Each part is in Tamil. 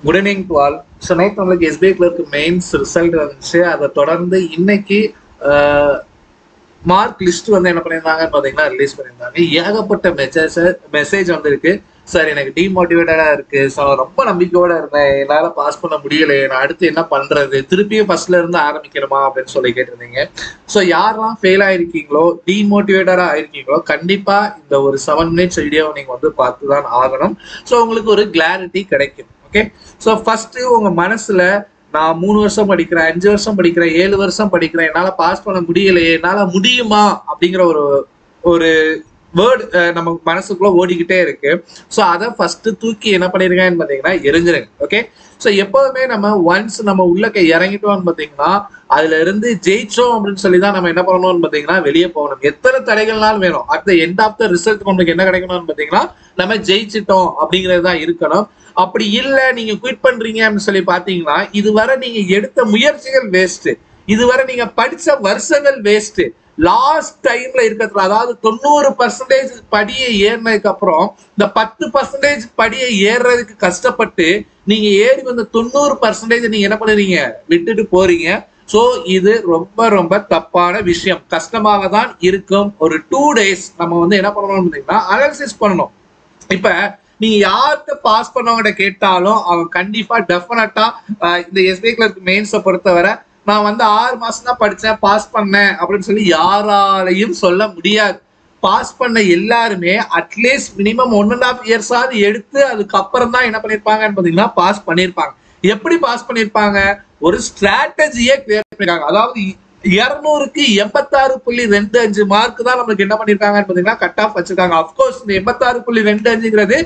Good evening to all. So night நம்மளுக்கு எஸ்பிஐ கிளர்க் மெயின்ஸ் ரிசல்ட் வந்துச்சு. அதை தொடர்ந்து இன்னைக்கு மார்க் லிஸ்ட் வந்து என்ன பண்ணியிருந்தாங்கன்னு பார்த்தீங்கன்னா ரிலீஸ் பண்ணியிருந்தாங்க. ஏகப்பட்ட மெசேஜ் வந்திருக்கு. சார் எனக்கு டிமோட்டிவேட்டடா இருக்கு, ஸோ ரொம்ப நம்பிக்கையோட இருந்தேன், என்னால் பாஸ் பண்ண முடியலை, நான் அடுத்து என்ன பண்றது, திருப்பியும் ஃபர்ஸ்ட்ல இருந்து ஆரம்பிக்கணுமா அப்படின்னு சொல்லி கேட்டிருந்தீங்க. ஸோ யாரெல்லாம் ஃபெயில் ஆயிருக்கீங்களோ, டிமோட்டிவேட்டடா ஆயிருக்கீங்களோ, கண்டிப்பா இந்த ஒரு 7 minutes வீடியோ நீங்க வந்து பார்த்து தான் ஆகணும். ஸோ உங்களுக்கு ஒரு கிளாரிட்டி கிடைக்கும். ஓகே, ஸோ ஃபர்ஸ்ட் உங்க மனசுல நான் 3 வருஷம் படிக்கிறேன், 5 வருஷம் படிக்கிறேன், 7 வருஷம் படிக்கிறேன், என்னால பாஸ் பண்ண முடியலையே, என்னால முடியுமா அப்படிங்கிற ஒரு வேர்டு நம்ம மனசுக்குள்ள ஓடிக்கிட்டே இருக்கு. ஸோ அதை ஃபர்ஸ்ட் தூக்கி என்ன பண்ணிருக்கேன்னு பார்த்தீங்கன்னா எரிஞ்சிருங்க. ஓகே, ஸோ எப்போதுமே நம்ம ஒன்ஸ் நம்ம உள்ளக்க இறங்கிட்டோம்னு பார்த்தீங்கன்னா அதுல இருந்து ஜெயிச்சோம் அப்படின்னு சொல்லி தான் நம்ம என்ன பண்ணணும்னு பார்த்தீங்கன்னா வெளியே போகணும். எத்தனை தடைகள்னாலும் வேணும், at the end of the result நம்மளுக்கு என்ன கிடைக்கணும்னு பார்த்தீங்கன்னா நம்ம ஜெயிச்சிட்டோம் அப்படிங்கிறது தான் இருக்கணும். அப்படி இல்லை நீங்க குவிட் பண்றீங்க அப்படின்னு சொல்லி பாத்தீங்கன்னா இதுவரை நீங்க எடுத்த முயற்சிகள் வேஸ்ட், இதுவரை நீங்க படிச்ச வருஷங்கள் வேஸ்ட். லாஸ்ட் டைம்ல இருக்கிறது, அதாவது 90% படியை ஏறினதுக்கு அப்புறம் இந்த 10% படியை ஏறுறதுக்கு கஷ்டப்பட்டு நீங்க ஏறி வந்த 90% நீங்க என்ன பண்ணுறீங்க, விட்டுட்டு போறீங்க. ஸோ இது ரொம்ப ரொம்ப தப்பான விஷயம். கஷ்டமாக தான் இருக்கும். ஒரு 2 days நம்ம வந்து என்ன பண்ணணும் பார்த்தீங்கன்னா அனாலிசிஸ் பண்ணணும். இப்ப நீங்க யார்கிட்ட பாஸ் பண்ணவங்கிட்ட கேட்டாலும் அவங்க கண்டிப்பா டெஃபினட்டா இந்த எஸ்பிஐ கிளர்க் மெயின்ஸை பொறுத்தவரை நான் வந்து 6 மாசம் தான் படிச்சேன், பாஸ் பண்ணேன் அப்படின்னு சொல்லி யாராலையும் சொல்ல முடியாது. பாஸ் பண்ண எல்லாருமே அட்லீஸ்ட் மினிமம் 1.5 years எடுத்து அதுக்கப்புறம் தான் என்ன பண்ணிருப்பாங்கன்னு பாத்தீங்கன்னா பாஸ் பண்ணிருப்பாங்க. எப்படி பாஸ் பண்ணிருப்பாங்க, ஒரு ஸ்ட்ராட்டஜியே கிரியேட் பண்ணிருக்காங்க. அதாவது 200க்கு 86.25 மார்க் தான் நம்மளுக்கு என்ன பண்ணிருக்காங்கன்னு பாத்தீங்கன்னா கட் ஆஃப் வச்சிருக்காங்க. அப்கோர்ஸ் இந்த 86.25ங்கிறது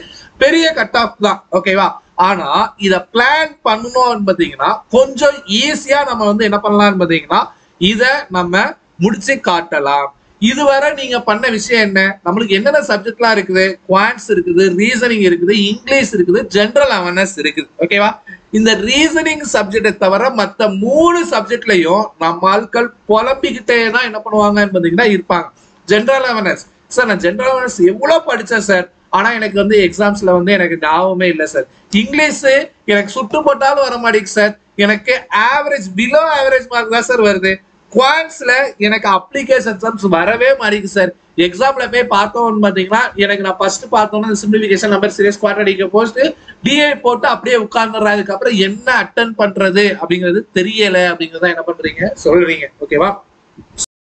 பெரிய கட் ஆஃப் தான், ஓகேவா. ஆனா இத பிளான் பண்ணணும் பாத்தீங்கன்னா கொஞ்சம் ஈஸியா நம்ம வந்து என்ன பண்ணலாம்னு பாத்தீங்கன்னா இத நம்ம முடிச்சு காட்டலாம். இதுவரை நீங்க பண்ண விஷயம் என்ன, நம்மளுக்கு என்னென்ன சப்ஜெக்ட்லாம் இருக்குது, குவான்ட்ஸ் இருக்குது, ரீசனிங் இருக்குது, இங்கிலீஷ் இருக்குது, ஜெனரல் அவேர்னஸ் இருக்குது, ஓகேவா. இந்த ரீசனிங் சப்ஜெக்டை தவிர மற்ற 3 சப்ஜெக்ட்லயும் நம்ம ஆட்கள் புலம்பிக்கிட்டே தான் என்ன பண்ணுவாங்கன்னு பாத்தீங்கன்னா இருப்பாங்க. ஜெனரல் அவேர்னஸ், சார் நான் ஜெனரல் அவேர்னஸ் எவ்வளவு படிச்சேன் சார், ஆனா எனக்கு வந்து எக்ஸாம்ஸ்ல வந்து எனக்கு ஞாபகமே இல்லை சார். இங்கிலீஷ் எனக்கு சுட்டு போட்டாலும் வர மாட்டேங்குது சார், எனக்கு ஆவரேஜ் பிலோ ஆவரேஜ் மார்க் தான் சார் வருது. குவான்ட்ஸ்ல எனக்கு அப்ளிகேஷன் சம்ஸ் வரவே மாட்டேங்குது சார். எக்ஸாம்ல போய் பார்த்தோம்னு பாத்தீங்கன்னா எனக்கு நான் ஃபர்ஸ்ட் பார்த்தோம்னா simplification, number series, quadratic post, DI போட்டு அப்படியே உட்கார்ந்துடுறேன். அதுக்கப்புறம் என்ன அட்டன் பண்றது அப்படிங்கிறது தெரியல அப்படிங்கறத என்ன பண்றீங்க சொல்றீங்க, ஓகேவா.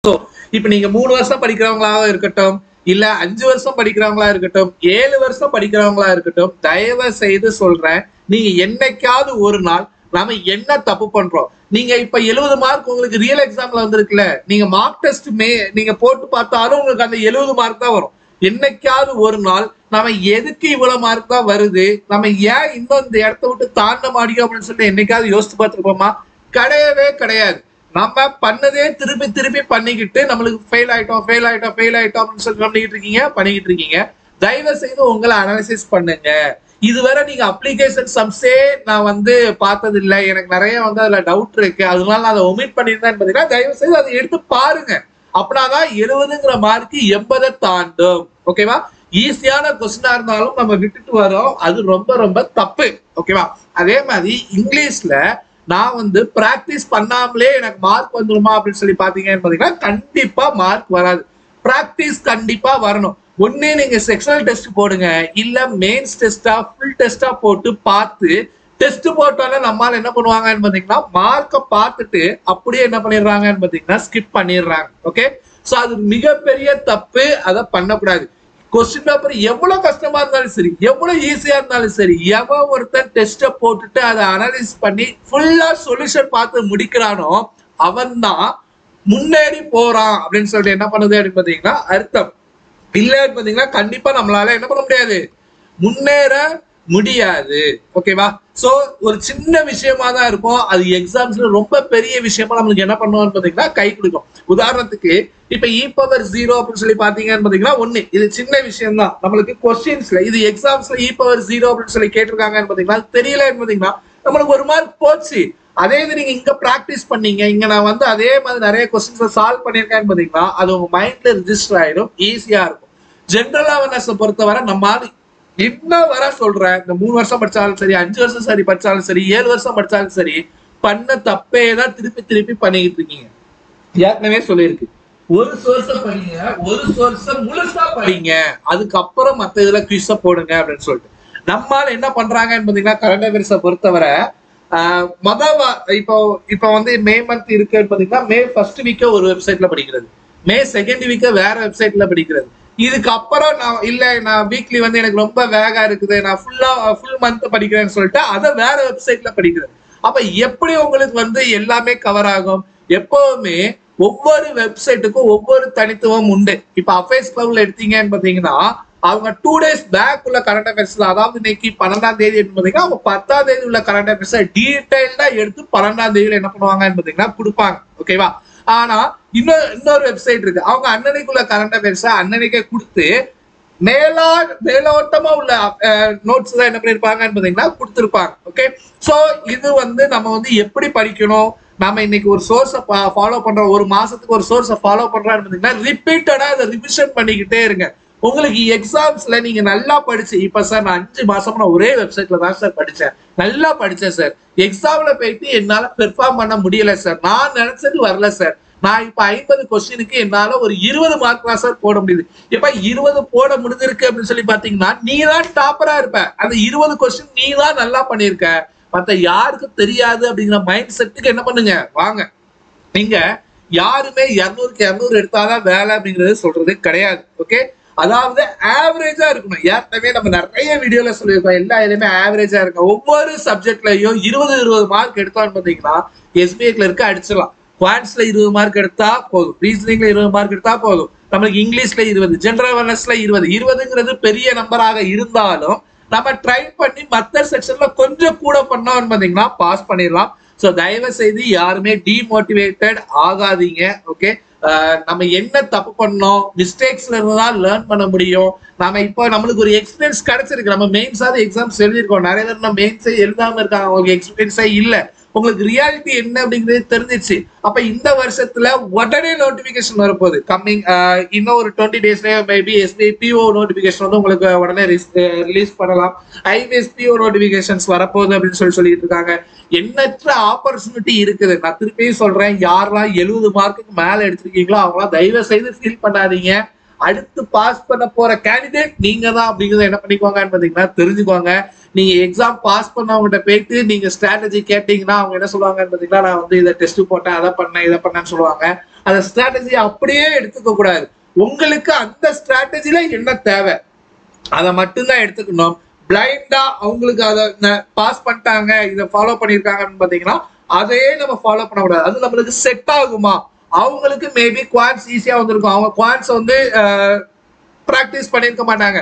ஸோ இப்ப நீங்க 3 வருஷம் படிக்கிறவங்களாக இருக்கட்டும், இல்ல 5 வருஷம் படிக்கிறவங்களா இருக்கட்டும், 7 வருஷம் படிக்கிறவங்களா இருக்கட்டும், தயவு செய்து சொல்றேன், நீங்க என்னைக்காவது ஒரு நாள் நாம என்ன தப்பு பண்றோம். நீங்க இப்ப 70 மார்க் உங்களுக்கு ரியல் எக்ஸாம்ல வந்திருக்குல்ல, நீங்க மார்க் டெஸ்ட் நீங்க போட்டு பார்த்தாலும் உங்களுக்கு அந்த 70 மார்க் தான் வரும். என்னைக்காவது ஒரு நாள் நம்ம எதுக்கு இவ்வளவு மார்க் தான் வருது, நம்ம ஏன் இன்னும் இந்த இடத்த விட்டு தாண்ட மாட்டோம் அப்படின்னு சொல்லிட்டு என்னைக்காவது யோசிச்சு பார்த்துருப்போமா? கிடையவே கிடையாது. நம்ம பண்ணதே திருப்பி திருப்பி பண்ணிக்கிட்டு நம்மளுக்கு ஃபெயில் ஆயிட்டோம் அப்படின்னு சொல்லி பண்ணிக்கிட்டு இருக்கீங்க. தயவு செய்து உங்களை அனாலிசிஸ் பண்ணுங்க. இதுவரை நீங்க அப்ளிகேஷன் சம்ஸே நான் வந்து பார்த்தது இல்லை, எனக்கு நிறைய வந்து அதுல டவுட் இருக்கு, அதனால நான் அதை ஒமிட் பண்ணியிருந்தேன் பாத்தீங்கன்னா தயவு செய்து அதை எடுத்து பாருங்க. அப்படின்னாதான் 70ங்கிற மார்க் 80 தாண்டும், ஓகேவா. ஈஸியான கொஸ்டினா இருந்தாலும் நம்ம விட்டுட்டு வரோம், அது ரொம்ப ரொம்ப தப்பு, ஓகேவா. அதே மாதிரி இங்கிலீஷ்ல நான் வந்து பிராக்டிஸ் பண்ணாமலே எனக்கு மார்க் வந்துருமா அப்படின்னு சொல்லி பாத்தீங்கன்னு பாத்தீங்கன்னா கண்டிப்பா மார்க் வராது. பிராக்டிஸ் கண்டிப்பா வரணும். ஒண்ணே நீங்க செக்ஷனல் டெஸ்ட் போடுங்க, இல்ல மெயின்ஸ் டெஸ்டா ஃபுல் டெஸ்டா போட்டு பார்த்து டெஸ்ட் போட்டாலும் நம்மால என்ன பண்ணுவாங்கன்னு பாத்தீங்கன்னா மார்க்கை பார்த்துட்டு அப்படியே என்ன பண்ணிடுறாங்கன்னு பாத்தீங்கன்னா ஸ்கிப் பண்ணிடுறாங்க, ஓகே. ஸோ அது மிகப்பெரிய தப்பு, அதை பண்ணக்கூடாது. கொஸ்டின் பேப்பர் எவ்வளவு கஷ்டமா இருந்தாலும் சரி, எவ்வளவு ஈஸியா இருந்தாலும் சரி, எவன் ஒருத்தன் டெஸ்ட போட்டுட்டு அதை அனலைஸ் பண்ணி ஃபுல்லா சொல்யூஷன் பார்த்து முடிக்கிறானோ அவன் தான் முன்னேறி போறான் அப்படின்னு சொல்லிட்டு என்ன பண்ணுது அப்படின்னு பாத்தீங்கன்னா அர்த்தம். இல்லன்னு பாத்தீங்கன்னா கண்டிப்பா நம்மளால என்ன பண்ண முடியாது, முன்னேற முடியாது, ஓகேவா. சோ ஒரு சின்ன விஷயமா தான் இருக்கும், அது எக்ஸாம்ஸ்ல ரொம்ப பெரிய விஷயமா நம்மளுக்கு என்ன பண்ணுவோம்னு பாத்தீங்கன்னா கை கொடுக்கும். உதாரணத்துக்கு இப்ப e⁻0 அப்படின்னு சொல்லி பாத்தீங்கன்னு பாத்தீங்கன்னா ஒண்ணு, இது சின்ன விஷயம் தான் நம்மளுக்கு கொஸ்டின்ஸ்ல, இது எக்ஸாம்ஸ்ல e⁻0 அப்படின்னு சொல்லி கேட்டிருக்காங்கன்னு பாத்தீங்கன்னா தெரியலன்னு பாத்தீங்கன்னா நம்மளுக்கு 1 மார்க் போச்சு. அதே இது நீங்க இங்க பிராக்டிஸ் பண்ணீங்க, இங்க நான் வந்து அதே மாதிரி நிறைய கொஸ்டின்ஸை சால்வ் பண்ணியிருக்கேன்னு பாத்தீங்கன்னா அது உங்க மைண்ட்ல ரிஜிஸ்டர் ஆயிடும், ஈஸியா இருக்கும். ஜெனரல் அவேர்னஸ் பொறுத்தவரை நம்மால் இன்னும் வர சொல்றேன், இந்த 3 வருஷம் படிச்சாலும் சரி, 5 வருஷம் சரி படிச்சாலும் சரி, 7 வருஷம் படிச்சாலும் சரி, பண்ண தப்பே தான் திருப்பி திருப்பி பண்ணிக்கிட்டு இருக்கீங்க. ஏற்கனவே சொல்லியிருக்கு, ஒரு சோர்ஸ படிங்க, ஒரு சோர்ஸ முழுசா படிங்க, அதுக்கப்புறம் மத்த இதுல குவிஸ போடுங்க அப்படின்னு சொல்லிட்டு. நம்மால என்ன பண்றாங்கன்னு பாத்தீங்கன்னா, கரண்ட் அஃபேர்ஸை பொறுத்தவரை இப்போ இப்போ வந்து மே மந்த் இருக்குன்னு பாத்தீங்கன்னா, மே ஃபர்ஸ்ட் வீக்க ஒரு வெப்சைட்ல படிக்கிறது, மே செகண்ட் வீக்க வேற வெப்சைட்ல படிக்கிறது. இதுக்கப்புறம் நான் வீக்லி வந்து எனக்கு ரொம்ப வேகா இருக்குது, நான் ஃபுல் மந்த் படிக்கிறேன்னு சொல்லிட்டு அதை வேற வெப்சைட்ல படிக்கிறது. அப்ப எப்படி உங்களுக்கு வந்து எல்லாமே கவர் ஆகும்? எப்பவுமே ஒவ்வொரு வெப்சைட்டுக்கும் ஒவ்வொரு தனித்துவம் உண்டு. இப்ப அஃபேர்ஸ் கிளப்ல எடுத்தீங்கன்னு பாத்தீங்கன்னா, அவங்க 2 days பேக் உள்ள கரண்ட் அஃபேர்ஸ்ல, அதாவது இன்னைக்கு 12ஆம் தேதி பாத்தீங்கன்னா, அவங்க 10ஆம் தேதி உள்ள கரண்ட் அஃபேர்ஸை டீடைல்டா எடுத்து 12ஆம் தேதியில என்ன பண்ணுவாங்கன்னு பாத்தீங்கன்னா கொடுப்பாங்க. ஓகேவா? ஆனா இன்னொரு வெப்சைட் இருக்கு, அவங்க அன்னன்னைக்குள்ள கரண்ட் அஃபேர்ஸை அன்னன்னைக்கே கொடுத்து மேலோட்டமா உள்ள நோட்ஸ் தான் என்ன பண்ணிருப்பாங்கன்னு பாத்தீங்கன்னா கொடுத்திருப்பாங்க. ஓகே, சோ இது வந்து நம்ம வந்து எப்படி படிக்கணும், நாம இன்னைக்கு ஒரு சோர்ஸை ஃபாலோ பண்றோம், ஒரு மாசத்துக்கு ஒரு சோர்ஸை ஃபாலோ பண்றோம்னு பாத்தீங்கன்னா ரிப்பீட்டடா அதை ரிவிஷன் பண்ணிக்கிட்டே இருங்க. உங்களுக்கு எக்ஸாம்ஸ்ல நீங்க நல்லா படிச்சு, இப்ப சார் நான் 5 மாசம் நான் ஒரே வெப்சைட்ல தான் சார் படிச்சேன், நல்லா படிச்சேன் சார், எக்ஸாம்ல போயிட்டு என்னால பெர்ஃபார்ம் பண்ண முடியல சார், நான் நினைச்சது வரல சார், நான் இப்ப 50 கொஸ்டினுக்கு என்னால ஒரு 20 மார்க் தான் சார் போட முடியுது. இப்ப 20 போட முடிஞ்சிருக்கு அப்படின்னு சொல்லி பாத்தீங்கன்னா, நீ தான் டாப்பரா இருப்ப, அந்த 20 கொஸ்டின் நீ தான் நல்லா பண்ணிருக்க, மத்த யாருக்கும் தெரியாது அப்படிங்கிற மைண்ட் செட்டுக்கு என்ன பண்ணுங்க, வாங்க. நீங்க யாருமே 200க்கு 200 எடுத்தாதான் வேலை அப்படிங்கிறது சொல்றது கிடையாது. ஓகே, அதாவது ஆவரேஜா இருக்கணும். ஏற்கனவே நம்ம நிறைய வீடியோல சொல்லியிருக்கோம், எல்லா இதுலயுமே ஆவரேஜா இருக்கும். ஒவ்வொரு சப்ஜெக்ட்லயும் 20 மார்க் எடுத்தோம்னு பாத்தீங்கன்னா எஸ்பிஐல இருக்க அடிச்சிடலாம். குவான்ஸ்ல 20 மார்க் எடுத்தா போதும், ரீசனிங்ல 20 மார்க் எடுத்தா போதும், நம்மளுக்கு இங்கிலீஷ்ல 20, ஜெனரல் அவேர்னஸ்ல 20ங்கிறது பெரிய நம்பராக இருந்தாலும் நம்ம ட்ரை பண்ணி மத்த செக்ஷன்ல கொஞ்சம் கூட பண்ணோம்னு பாத்தீங்கன்னா பாஸ் பண்ணிடலாம். ஸோ தயவு செய்து யாருமே டிமோட்டிவேட்டட் ஆகாதீங்க. ஓகே, நம்ம என்ன தப்பு பண்ணோம், மிஸ்டேக்ஸ்ல இருந்து தான் லேர்ன் பண்ண முடியும். நம்ம இப்போ நம்மளுக்கு ஒரு எக்ஸ்பீரியன்ஸ் கிடைச்சிருக்கு, நம்ம மெயின்ஸாவது எக்ஸாம்ஸ் எழுதிருக்கோம், நிறைய பேர் நம்ம மெயின்ஸே எழுதாம இருக்காங்க, அவங்களுக்கு எக்ஸ்பீரியன்ஸே இல்லை, உங்களுக்கு ரியாலிட்டி என்ன அப்படிங்கிறது தெரிஞ்சிச்சு. அப்ப இந்த வருஷத்துல உடனே நோட்டிபிகேஷன் வரப்போகுது, கம்மிங் இன்னும் ஒரு 20 டேஸ்லயே மேபி எஸ்பிஐ பிஓ நோட்டிபிகேஷன் வந்து உங்களுக்கு உடனே ரிலீஸ் பண்ணலாம். ஐபிஎஸ் பிஓ நோட்டிபிகேஷன்ஸ் வரப்போகுது அப்படின்னு சொல்லிட்டு இருக்காங்க. எண்ணற்ற ஆப்பர்ச்சுனிட்டி இருக்குது. நான் திருப்பியும் சொல்றேன், யாரெல்லாம் 70 மார்க்குக்கு மேல எடுத்திருக்கீங்களோ அவங்களாம் தயவு செய்து ஃபீல் பண்ணாதீங்க. அடுத்து பாஸ் பண்ண போற கேண்டிடேட் நீங்க தான் அப்படிங்கறத என்ன பண்ணிக்கோங்கன்னு பாத்தீங்கன்னா தெரிஞ்சுக்கோங்க. நீங்க எக்ஸாம் பாஸ் பண்ணவங்ககிட்ட போயிட்டு நீங்க ஸ்ட்ராட்டஜி கேட்டீங்கன்னா அவங்க என்ன சொல்லுவாங்கன்னு பாத்தீங்கன்னா, நான் வந்து இதை டெஸ்ட் போட்டேன், அதை பண்ணேன், இதை பண்ணேன்னு சொல்லுவாங்க. அந்த ஸ்ட்ராட்டஜி அப்படியே எடுத்துக்க கூடாது. உங்களுக்கு அந்த ஸ்ட்ராட்டஜில என்ன தேவை அதை மட்டும்தான் எடுத்துக்கணும். பிளைண்டா அவங்களுக்கு அதை பாஸ் பண்ணிட்டாங்க, இதை ஃபாலோ பண்ணிருக்காங்கன்னு பாத்தீங்கன்னா அதையே நம்ம ஃபாலோ பண்ணக்கூடாது. அது நம்மளுக்கு செட் ஆகுமா? அவங்களுக்கு மேபி குவான்ஸ் ஈஸியா வந்திருக்கும், அவங்க குவான்ஸ் வந்து பிராக்டிஸ் பண்ணிருக்க மாட்டாங்க,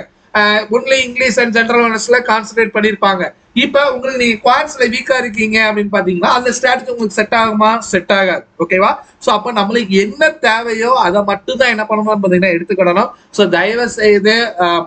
ஒன்லி இங்கிலீஷ் அண்ட் ஜெனரல் அவேர்னஸ்ல கான்சென்ட்ரேட் பண்ணிருப்பாங்க. இப்ப உங்களுக்கு நீங்க குவான்ஸ்ல வீக்கா இருக்கீங்க அப்படின்னு பாத்தீங்கன்னா அந்த ஸ்ட்ராட்டஜி உங்களுக்கு செட் ஆகுமா? செட் ஆகாது. ஓகேவா? சோ அப்ப நம்மளுக்கு என்ன தேவையோ அதை மட்டும் தான் என்ன பண்ணணும்னு பாத்தீங்கன்னா எடுத்துக்கிடணும். சோ தயவு செய்து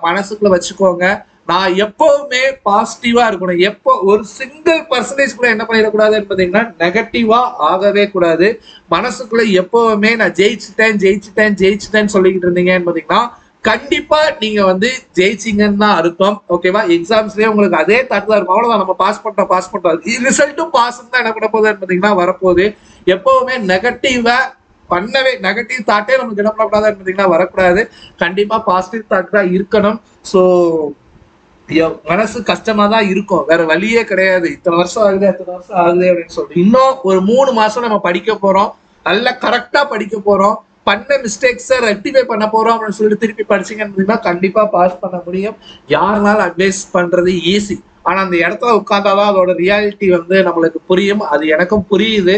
மனசுக்குள்ள வச்சுக்கோங்க, நான் எப்பவுமே பாசிட்டிவா இருக்கணும். எப்போ ஒரு சிங்கிள் பர்சன்டேஜ் கூட என்ன பண்ணிடக்கூடாதுன்னு பாத்தீங்கன்னா நெகட்டிவா ஆகவே கூடாது. மனசுக்குள்ள எப்பவுமே நான் ஜெயிச்சுட்டேன்னு சொல்லிக்கிட்டு இருந்தீங்கன்னு பாத்தீங்கன்னா கண்டிப்பா நீங்க வந்து ஜெயிச்சிங்கன்னு தான் அர்த்தம். ஓகேவா? எக்ஸாம்ஸ்லயே உங்களுக்கு அதே தாட் தான் இருக்கும், அவ்வளவுதான், நம்ம பாஸ் பண்றோம் ரிசல்ட்டும் பாஸ் தான் என்ன பண்ண போகுதுன்னு பாத்தீங்கன்னா வரப்போகுது. எப்பவுமே நெகட்டிவ் தாட்டே நமக்கு என்ன பண்ணக்கூடாதுன்னு பாத்தீங்கன்னா வரக்கூடாது. கண்டிப்பா பாசிட்டிவ் தாட் தான் இருக்கணும். ஸோ மனசு கஷ்டமா தான் இருக்கும், வேற வழியே கிடையாது. இத்தனை வருஷம் ஆகுது அப்படின்னு சொல்லிட்டு இன்னும் ஒரு 3 மாசம் நம்ம படிக்க போறோம், நல்லா கரெக்டா படிக்க போறோம், பண்ண மிஸ்டேக்ஸை ரெக்டிஃபை பண்ண போறோம் அப்படின்னு சொல்லிட்டு திருப்பி படிச்சீங்கன்னா கண்டிப்பா பாஸ் பண்ண முடியும். யாருனாலும் அட்வைஸ் பண்றது ஈஸி, ஆனா அந்த இடத்துல உட்கார்ந்தாதான் அதோட ரியாலிட்டி வந்து நம்மளுக்கு புரியும். அது எனக்கும் புரியுது.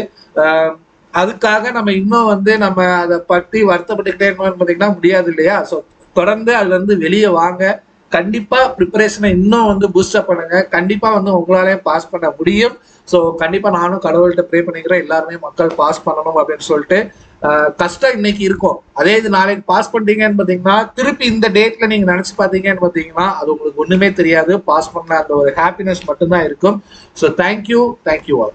அதுக்காக நம்ம இன்னும் வந்து நம்ம அதை பற்றி வருத்தப்பட்டுக்கிட்டே இருக்கணும்னு பாத்தீங்கன்னா முடியாது இல்லையா? ஸோ தொடர்ந்து அதுல இருந்து வெளியே வாங்க. கண்டிப்பா ப்ரிப்பரேஷனை இன்னும் வந்து பூஸ்டப் பண்ணுங்க. கண்டிப்பா வந்து உங்களாலே பாஸ் பண்ண முடியும். ஸோ கண்டிப்பா நானும் கடவுள்கிட்ட ப்ரே பண்ணிக்கிறேன், எல்லாருமே மக்கள் பாஸ் பண்ணணும் அப்படின்னு சொல்லிட்டு. கஷ்டம் இன்னைக்கு இருக்கும், அதே இது நாளைக்கு பாஸ் பண்ணிட்டீங்கன்னு பாத்தீங்கன்னா திருப்பி இந்த டேட்ல நீங்க நினைச்சு பாத்தீங்கன்னு பாத்தீங்கன்னா அது உங்களுக்கு ஒண்ணுமே தெரியாது. பாஸ் பண்ண அந்த ஒரு ஹாப்பினஸ் மட்டும்தான் இருக்கும். So thank you all.